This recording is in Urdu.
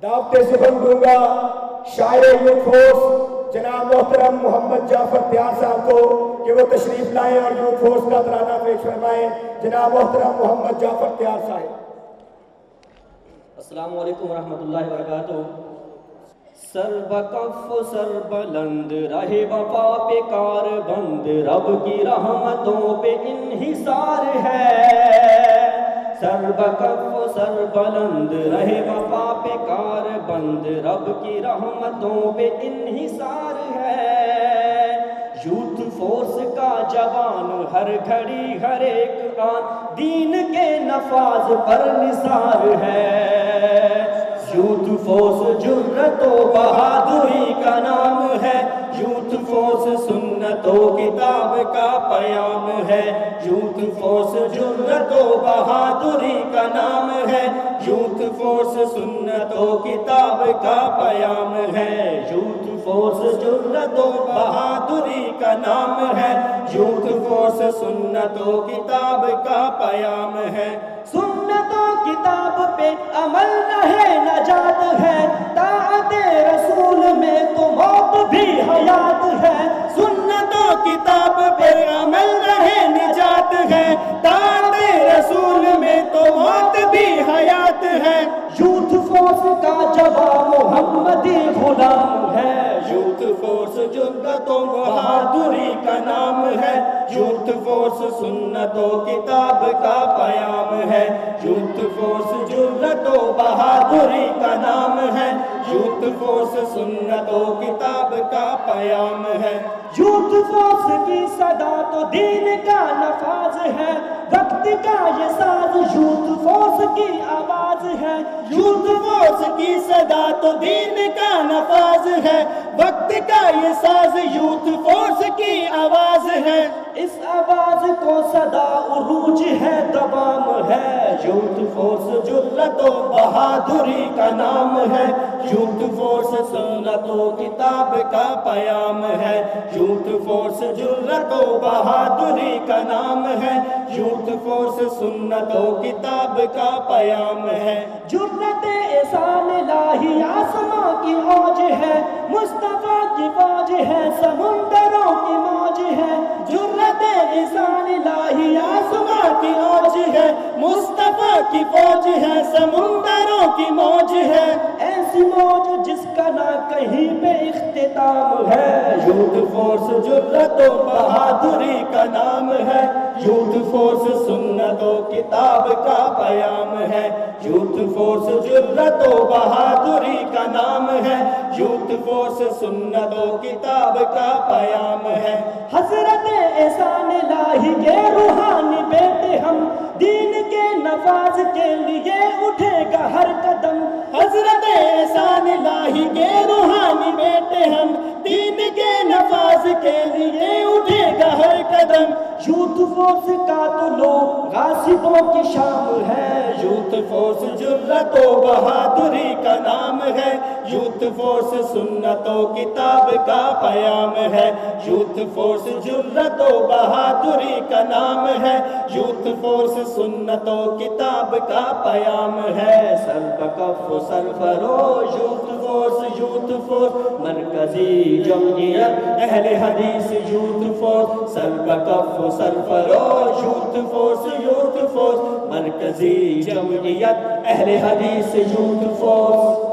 دعوت سخن دوں گا شاعر یوتھ فورس جناب محترم محمد جعفر تیار صاحب کو کہ وہ تشریف لائیں اور یوتھ فورس کا ترانہ پیش فرمائیں. جناب محترم محمد جعفر تیار صاحب. السلام علیکم ورحمۃ اللہ وبرکاتہ. سر بکف سر بلند رہے وفا پہ کار بند، رب کی رحمتوں پہ انحصار ہے. سر بکف سر بلند رہے وفا پہ کار بند، رب کی رحمتوں پہ انحصار ہے. یوتھ فورس کا جوان ہر گھڑی ہر ایک آن دین کے نفاذ پر نثار ہے. یوتھ فورس جرت و بہادری کا نام ہے، یوتھ فورس سنت و کتاب کا پیام ہے. یوتھ فورس جرت و بہادری کا نام ہے، یوتھ فورس سنت و کتاب کا پیام ہے. یوتھ فورس جرت و بہادری کا نام ہے، یوتھ فورس سنت و کتاب کا پیام ہے. سنت و کتاب پہ عمل رہے نجات ہے، طاعت رسول میں تو موت بھی حیات ہے. سنت و کتاب پہ عمل رہے نجات ہے، طاعت رسول میں تو موت بھی حیات ہے. یوتھ فورس کا جواب محمدی غلام ہے، یوتھ فورس جرت و بہادری کا نام ہے. یوتھ فورس سنت و کتاب کا پیام ہے، یوتھ فورس جرت و بہادری کا نام ہے. یوتھ فورس سنت و کتاب کا پیام ہے. یوتھ فورس کی صدا تو دین کا نفاذ ہے، وقت کا یہ ساز یوتھ فورس کی آواز ہے. یوتھ فورس کی صدا تو دین کا نفاذ ہے، وقت کا یہ ساز یوتھ فورس کی آواز ہے. اس آواز کو صدا عروج ہے، دوام ہے. یوتھ فورس جرت و بہادری کا نام ہے، یوتھ فورس سنت و کتاب کا پیام ہے. یوتھ فورس جرت و بہادری کا نام ہے، یوتھ فورس سنت و کتاب کا پیام ہے. جرت احسان الہی آسماں کی اوج ہے، مصطفیٰ کی فوج ہے، سمندروں کی موج ہے. جرت احسان الہی آسماں کی اوج ہے، مصطفیٰ کی فوج ہے، سمندروں کی موج ہے. ایسی موج جس کا نہ کہیں پہ اختتام ہے. یوتھ فورس جرت و بہادری کا نام ہے، یوتھ فورس سنت و کتاب کا پیام ہے. یوتھ فورس جرت و بہادری کا نام ہے، یوتھ فورس سنت و کتاب کا پیام ہے. حضرت احسان الہی کے روحانی بیٹے ہم، دین کے نفاذ کے لیے اٹھے گا ہر قدم. حضرت احسان الہی کے روحانی بیٹے ہم، دین کے نفاذ کے لیے اٹھے گا ہر قدم. یوتھ فورس کا تو لو غاصبوں کی شام ہے، یوتھ فورس جرت و بہادری کا نام ہے. یوتھ فورس سنت و کتاب کا پیام ہے، یوتھ فورس جرت و بہادری کا نام ہے. یوتھ فورس سنت و کتاب کا پیام ہے. سر بکف سرفروش یوتھ فورس، یوتھ فورس مرکزی جمعیت اہل حدیث یوتھ فورس. سر بکف سرفروش یوتھ فورس، یوتھ فورس مرکزی جمعیت اہل حدیث یوتھ فورس.